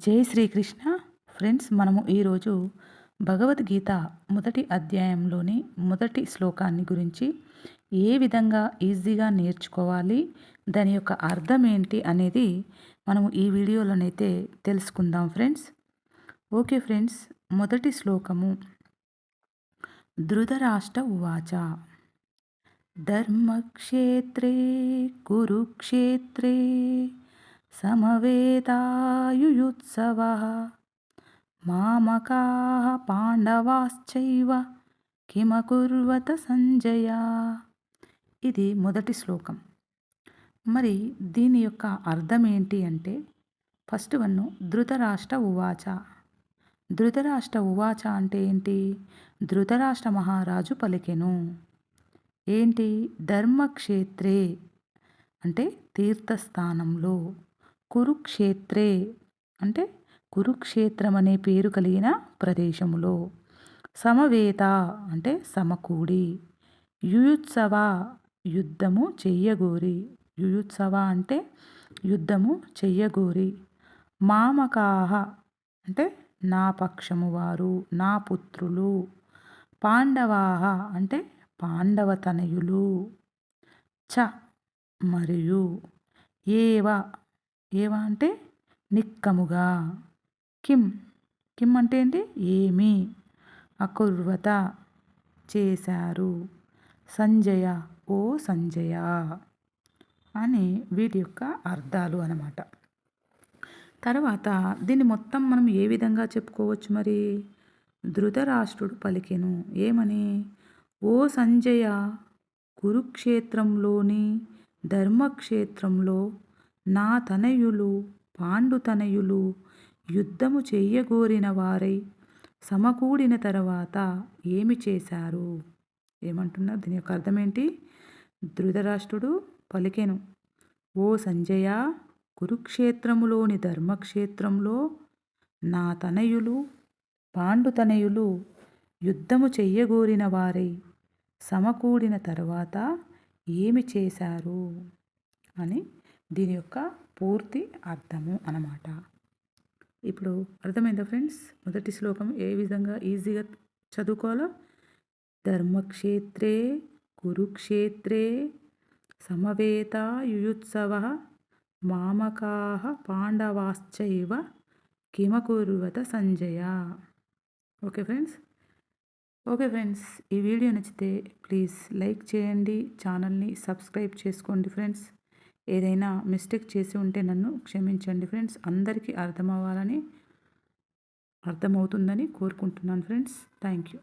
జై శ్రీకృష్ణ. ఫ్రెండ్స్, మనము ఈరోజు భగవద్గీత మొదటి అధ్యాయంలోని మొదటి శ్లోకాన్ని గురించి ఏ విధంగా ఈజీగా నేర్చుకోవాలి, దాని యొక్క అర్థం ఏంటి అనేది మనము ఈ వీడియోలోనైతే తెలుసుకుందాం ఫ్రెండ్స్. ఓకే ఫ్రెండ్స్, మొదటి శ్లోకము. ధృతరాష్ట్ర ఉవాచ ధర్మక్షేత్రే కురుక్షేత్రే సమవేతాయుయుత్సవః మామకాః పాండవాశ్చైవ కిమకుర్వత సంజయ. ఇది మొదటి శ్లోకం. మరి దీని యొక్క అర్థం ఏంటి అంటే, ఫస్ట్ వన్ ధృతరాష్ట్ర ఉవాచ. ధృతరాష్ట్ర ఉవాచ అంటే ఏంటి? ధృతరాష్ట్ర మహారాజు పలికెను. ఏంటి? ధర్మక్షేత్రే అంటే తీర్థస్థానంలో, కురుక్షేత్రే అంటే కురుక్షేత్రం అనే పేరు కలిగిన ప్రదేశములో, సమవేత అంటే సమకూడి, యుయుత్సవ యుద్ధము చెయ్యగోరి, యుయుత్సవ అంటే యుద్ధము చెయ్యగోరి, మామకాహ అంటే నా పక్షము వారు, నా పుత్రులు, పాండవాహ అంటే పాండవతనయులు, చ మరియు, ఏవ ఏవ అంటే నిక్కముగా, కిం కిం అంటే ఏంటి? ఏమి, అకుర్వత చేశారు, సంజయ ఓ సంజయ అని వీటి యొక్క అర్థాలు అన్నమాట. తర్వాత దీన్ని మొత్తం మనం ఏ విధంగా చెప్పుకోవచ్చు మరి? ధృతరాష్ట్రుడు పలికెను ఏమని? ఓ సంజయ, కురుక్షేత్రంలోని ధర్మక్షేత్రంలో నా తనయులు పాండుతనయులు యుద్ధము చెయ్యగోరిన వారై సమకూడిన తర్వాత ఏమి చేశారు? ఏమంటున్నారు? దీని యొక్క అర్థం ఏంటి? ధృతరాష్ట్రుడు పలికెను, ఓ సంజయ, కురుక్షేత్రములోని ధర్మక్షేత్రంలో నా తనయులు పాండుతనయులు యుద్ధము చెయ్యగోరిన వారై సమకూడిన తర్వాత ఏమి చేశారు అని దీని యొక్క పూర్తి అర్థము అన్నమాట. ఇప్పుడు అర్థమైందా ఫ్రెండ్స్? మొదటి శ్లోకం ఏ విధంగా ఈజీగా చదువుకోవాలో? ధర్మక్షేత్రే కురుక్షేత్రే సమవేత యుయుత్సవ మామకాః పాండవాశ్చైవ కిమకుర్వత సంజయ. Okay friends. ఈ వీడియో నచ్చితే ప్లీజ్ లైక్ చేయండి, ఛానల్ని సబ్స్క్రైబ్ చేసుకోండి ఫ్రెండ్స్. ఏదైనా మిస్టేక్ చేసి ఉంటే నన్ను క్షమించండి ఫ్రెండ్స్. అందరికీ అర్థమవుతుందని కోరుకుంటున్నాను ఫ్రెండ్స్. Thank you.